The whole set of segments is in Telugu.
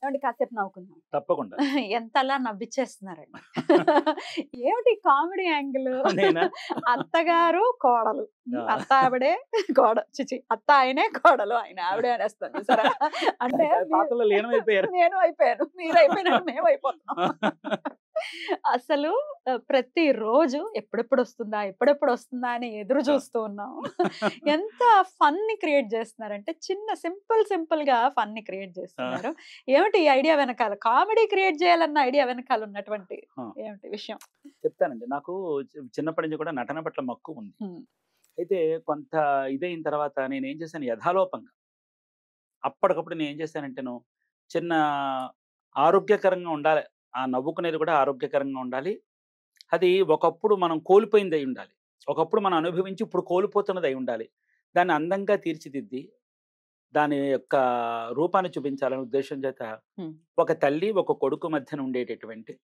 ఏమండి కాసేపు నవ్వుకుందాం. తప్పకుండా. ఎంతలా నవ్విచ్చేస్తున్నారండి. ఏమిటి కామెడీ యాంగిల్? నేనా? అత్తగారు, కోడలు. ఆ! అత్త ఆవిడే, ఛీ! అత్త ఆయనే, కోడలు ఆయన. ఆవిడే అనేస్తాను చూసారా? అంటే పాత్రలో లీనమైపోయారు. నేను అయిపోయాను. మీరైపోయినట్టు మేమైపోతున్నాం. అసలు ప్రతిరోజు ఎప్పుడెప్పుడొస్తుందా? ఎప్పుడెప్పుడొస్తుందా? అని ఎదురు చూస్తూ ఉన్నాం. ఎంత ఫన్‌ని క్రియేట్ చేస్తున్నారంటే సింపుల్‌గా ఫన్‌ని క్రియేట్ చేస్తున్నారు. ఏమిటి ఈ ఐడియా వెనకాల? కామెడీ క్రియేట్ చేయాలన్న ఐడియా వెనకాల ఉన్నటువంటి ఏమిటి విషయం? చెప్తానండి. నాకు చిన్నప్పటి నుంచి కూడా నటన పట్ల మక్కువ ఉంది. అయితే కొంత ఇదైన తర్వాత నేనేం చేశాను యథాలోపంగా అప్పటికప్పుడు నేనేం చేశానంటేను చిన్న ఆరోగ్యకరంగా ఉండాలి. ఆ నవ్వుకునేది కూడా ఆరోగ్యకరంగా ఉండాలి. అది ఒకప్పుడు మనం కోల్పోయింది అయి ఉండాలి. ఒకప్పుడు మనం అనుభవించి ఇప్పుడు కోల్పోతున్నది అయి ఉండాలి. దాన్ని అందంగా తీర్చిదిద్ది దాని యొక్క రూపాన్ని చూపించాలనే ఉద్దేశం చేత ఒక తల్లి, ఒక కొడుకు మధ్యన ఉండేటటువంటి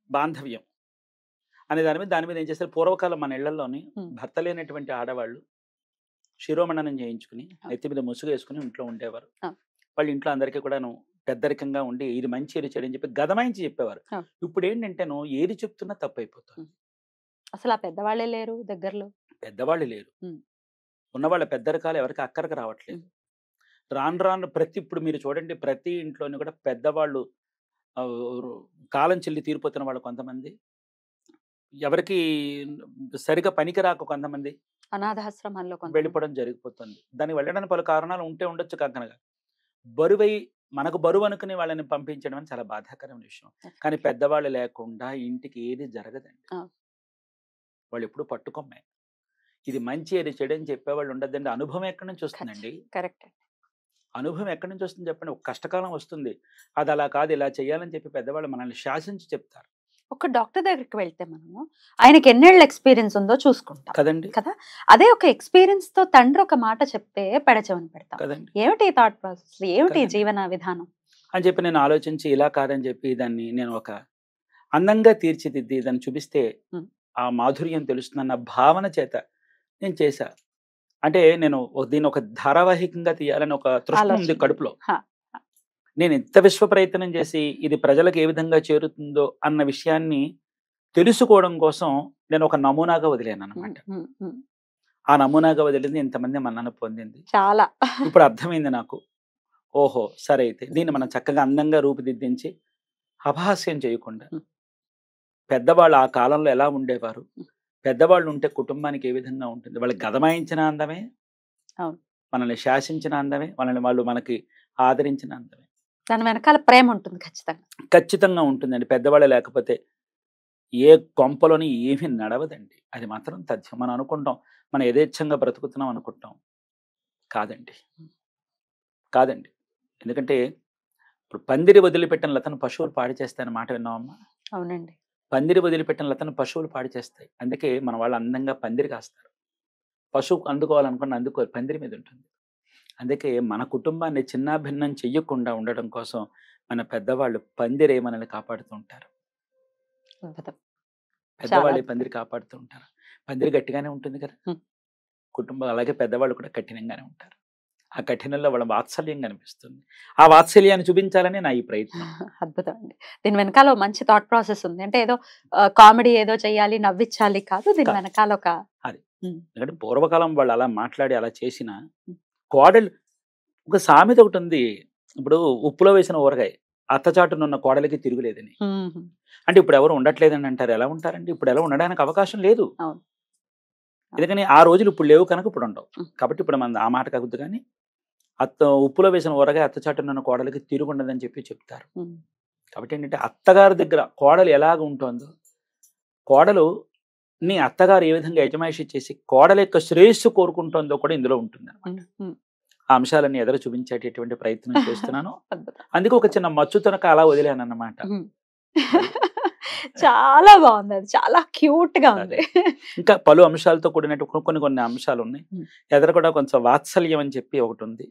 బాంధవ్యం అనే దాని మీద ఏం చేస్తారు పూర్వకాలం మన ఇళ్లలోని భర్త లేనటువంటి ఆడవాళ్ళు శిరోమణనం చేయించుకుని నెత్తి మీద ముసుగు వేసుకుని ఇంట్లో ఉండేవారు. వాళ్ళు ఇంట్లో అందరికీ కూడాను పెద్దరికంగా ఉండి ఇది మంచి ఇది చెడు అని చెప్పి గదమాయించి చెప్పేవారు. ఇప్పుడు ఏంటంటేను ఏది చెప్తున్నా తప్పైపోతుంది. అసలు ఆ పెద్దవాళ్ళే లేరు దగ్గరలో. పెద్దవాళ్ళు లేరు. ఉన్నవాళ్ళ పెద్దరికాలు ఎవరికి అక్కరకు రావట్లేదు. రాను ఇప్పుడు మీరు చూడండి ప్రతి ఇంట్లోని కూడా పెద్దవాళ్ళు కాలం చెల్లి తీరిపోతున్న వాళ్ళు కొంతమంది, ఎవరికి సరిగా పనికి రాక కొంతమంది అనాథాశ్రమాల్లో వెళ్ళిపోవడం జరిగిపోతుంది. దానికి వెళ్ళడానికి పలు కారణాలు ఉంటే ఉండొచ్చు. కాకనగా బరువై మనకు బరువు అనుకుని వాళ్ళని పంపించడం అని చాలా బాధాకరమైన విషయం. కానీ పెద్దవాళ్ళు లేకుండా ఇంటికి ఏది జరగదండి. వాళ్ళు ఎప్పుడు పట్టుకొమ్మే ఇది మంచి అది చెడు అని చెప్పేవాళ్ళు ఉండదండి. అనుభవం ఎక్కడి నుంచి వస్తుందండి? కరెక్ట్. అనుభవం ఎక్కడి నుంచి వస్తుంది చెప్పండి? ఒక కష్టకాలం వస్తుంది. అది అలా కాదు ఇలా చేయాలని చెప్పి పెద్దవాళ్ళు మనల్ని శాసించి చెప్తారు. ఒక డాక్టర్ దగ్గరికి వెళ్తే మనము ఆయనకి ఎన్నేళ్ళ ఎక్స్పీరియన్స్ ఉందో చూసుకుంటాం కదండి కదా. అదే ఒక ఎక్స్పీరియన్స్ తో తండ్రి ఒక మాట చెప్తే పెడచెవిన పెడతాం కదండి. ఏమిటి థాట్ ప్రాసెస్, ఏమిటి జీవన విధానం అని చెప్పి నేను ఆలోచించి ఇలా కాదని చెప్పి దాన్ని నేను ఒక అందంగా తీర్చిదిద్ది దాన్ని చూపిస్తే ఆ మాధుర్యం తెలుస్తుందన్న భావన చేత నేను చేశా. అంటే నేను దీన్ని ఒక ధారావాహికంగా తీయాలని ఒక తృష్ణ ఉంది కడుపులో. నేను ఎంత విశ్వ ప్రయత్నం చేసి ఇది ప్రజలకు ఏ విధంగా చేరుతుందో అన్న విషయాన్ని తెలుసుకోవడం కోసం నేను ఒక నమూనాగా వదిలేను అనమాట. ఆ నమూనాగా వదిలింది ఇంతమంది మన్నన పొందింది. చాలా ఇప్పుడు అర్థమైంది నాకు. ఓహో సరే అయితే దీన్ని మనం చక్కగా అందంగా రూపుదిద్దించి అపహాస్యం చేయకుండా పెద్దవాళ్ళు ఆ కాలంలో ఎలా ఉండేవారు, పెద్దవాళ్ళు ఉంటే కుటుంబానికి ఏ విధంగా ఉంటుంది, వాళ్ళకి గదమాయించిన అందమే, మనల్ని శాసించిన అందమే, వాళ్ళు మనకి ఆదరించిన అందమే. దాని వెనకాల ప్రేమ ఉంటుంది ఖచ్చితంగా ఉంటుందండి. పెద్దవాళ్ళు లేకపోతే ఏ కొంపలోని ఏమీ నడవదండి. అది మాత్రం తథ్యం. మనం అనుకుంటాం మనం యథేచ్ఛంగా బ్రతుకుతున్నాం అనుకుంటాం. కాదండి. ఎందుకంటే ఇప్పుడు పందిరి వదిలిపెట్టిన లతను పశువులు పాడు చేస్తాయన్న మాట విన్నామమ్మా? అవునండి. పందిరి వదిలిపెట్టిన లతను పశువులు పాడు చేస్తాయి. అందుకే మన వాళ్ళు అందంగా పందిరి కాస్తారు. పశువు అందుకోవాలనుకున్న అందుకోరు, పందిరి మీద ఉంటుంది. అందుకే మన కుటుంబాన్ని చిన్నాభిన్నం చెయ్యకుండా ఉండడం కోసం మన పెద్దవాళ్ళు పందిరే మనల్ని కాపాడుతూ ఉంటారు. పెద్దవాళ్ళు పందిరి కాపాడుతూ ఉంటారు. పందిరి గట్టిగానే ఉంటుంది కదా. కుటుంబం అలాగే పెద్దవాళ్ళు కూడా కఠినంగానే ఉంటారు. ఆ కఠినంలో వాళ్ళ వాత్సల్యం కనిపిస్తుంది. ఆ వాత్సల్యాన్ని చూపించాలని నా ఈ ప్రయత్నం. అద్భుతం అండి. దీని వెనకాల మంచి థాట్ ప్రాసెస్ ఉంది. అంటే ఏదో కామెడీ ఏదో చెయ్యాలి, నవ్వించాలి కాదు. దీని వెనకాల ఒక అది ఎందుకంటే పూర్వకాలం వాళ్ళు అలా మాట్లాడి అలా చేసిన కోడలు ఒక సామెత ఒకటి ఉంది. ఇప్పుడు ఉప్పులో వేసిన ఊరగాయ అత్తచాటునున్న కోడలికి తిరుగులేదని. అంటే ఇప్పుడు ఎవరు ఉండట్లేదని అంటారు. ఎలా ఉంటారండి? ఇప్పుడు ఎలా ఉండడానికి అవకాశం లేదు. ఎందుకని ఆ రోజులు ఇప్పుడు లేవు కనుక ఇప్పుడు ఉండవు. కాబట్టి ఇప్పుడు మన ఆ మాట కాదు. కానీ ఉప్పులో వేసిన ఊరగాయ అత్తచాటునున్న కోడలికి తిరుగుండదని చెప్పి చెప్తారు. కాబట్టి ఏంటంటే అత్తగారి దగ్గర కోడలు ఎలాగ ఉంటుందో, కోడలు నీ అత్తగారు ఏ విధంగా యజమాయిషి చేసి కోడల యొక్క శ్రేయస్సు కోరుకుంటుందో కూడా ఇందులో ఉంటుంది అన్నమాట. ఆ అంశాలన్నీ ఎదురు చూపించేటటువంటి ప్రయత్నం చేస్తున్నాను. అందుకే ఒక చిన్న మచ్చుతనక అలా వదిలేను అన్నమాట. చాలా బాగుంది. అది చాలా క్యూట్ గా ఉంది. ఇంకా పలు అంశాలతో కూడినట్టు కొన్ని అంశాలు ఉన్నాయి. ఎదురు కూడా కొంచెం వాత్సల్యం అని చెప్పి ఒకటి ఉంది.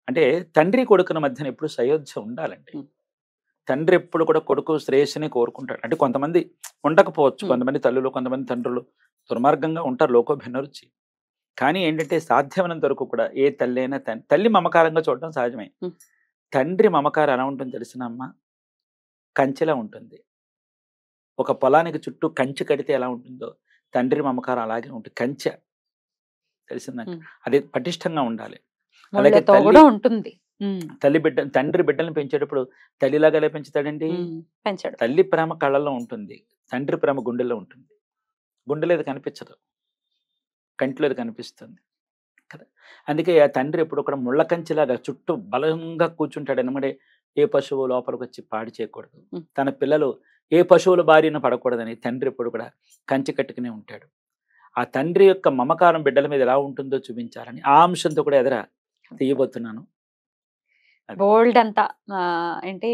అంటే తండ్రి కొడుకుల మధ్యన ఎప్పుడు సయోధ్య ఉండాలండి. తండ్రి ఎప్పుడు కూడా కొడుకు శ్రేయస్సుని కోరుకుంటాడు. అంటే కొంతమంది ఉండకపోవచ్చు, కొంతమంది తల్లులు, కొంతమంది తండ్రులు దుర్మార్గంగా ఉంటారు, లోకో భిన్నరుచి. కానీ ఏంటంటే సాధ్యమైనంత వరకు కూడా ఏ తల్లి అయినా తల్లి మమకారంగా చూడటం సహజమే. తండ్రి మమకారం ఎలా ఉంటుంది తెలిసినమ్మా, కంచెలా ఉంటుంది. ఒక పొలానికి చుట్టూ కంచె కడితే ఎలా ఉంటుందో తండ్రి మమకారం అలాగే ఉంటుంది. కంచె తెలిసిందా? అది పటిష్టంగా ఉండాలి. అలాగే ముళ్ళతో కూడా ఉంటుంది. తండ్రి బిడ్డలను పెంచేటప్పుడు తల్లిలాగా ఎలా పెంచుతాడండి? పెంచాడు. తల్లి ప్రేమ కళ్ళల్లో ఉంటుంది, తండ్రి ప్రేమ గుండెల్లో ఉంటుంది. గుండెలో అది కనిపించదు, కంటిలో అది కనిపిస్తుంది కదా. అందుకే ఆ తండ్రి ఎప్పుడు కూడా ముళ్ళ కంచెలాగా చుట్టూ బలంగా కూర్చుంటాడు అనమాట. ఏ పశువు లోపలికి వచ్చి పాడు చేయకూడదు, తన పిల్లలు ఏ పశువుల బారిన పడకూడదని తండ్రి ఎప్పుడు కూడా కంచె కట్టుకునే ఉంటాడు. ఆ తండ్రి యొక్క మమకారం బిడ్డల మీద ఎలా ఉంటుందో చూపించాలని ఆ అంశంతో కూడా ఎదుర తీయబోతున్నాను. బోల్డ్ అంతా ఏంటి,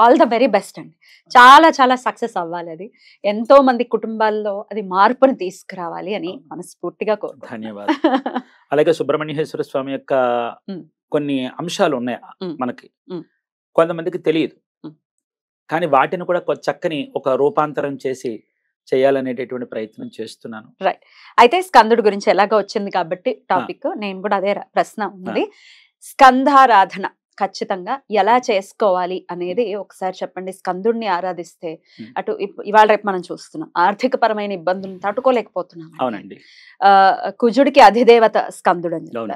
ఆల్ ద వెరీ బెస్ట్ అండి. చాలా చాలా సక్సెస్ అవ్వాలి అది. ఎంతో మంది కుటుంబాల్లో అది మార్పుని తీసుకురావాలి అని మనస్ఫూర్తిగా కోరుకుంటున్నాను. ధన్యవాదాలు. అలాగే సుబ్రహ్మణ్యేశ్వర స్వామి యొక్క కొన్ని అంశాలు ఉన్నాయి మనకి, కొంతమందికి తెలియదు, కానీ వాటిని కూడా చక్కని ఒక రూపాంతరం చేసి చేయాలనేటటువంటి ప్రయత్నం చేస్తున్నాను. రైట్. అయితే స్కందుడి గురించి ఎలాగో వచ్చింది కాబట్టి టాపిక్, నేను కూడా అదే ప్రశ్న ఉంది. స్కందారాధన ఖచ్చితంగా ఎలా చేసుకోవాలి అనేది ఒకసారి చెప్పండి. స్కందుడిని ఆరాధిస్తే అటు ఇవాళ రేపు మనం చూస్తున్నాం ఆర్థిక పరమైన ఇబ్బందులను తట్టుకోలేకపోతున్నాం. అవునండి. కుజుడికి అధిదేవత స్కందుడు అని చెప్తారు.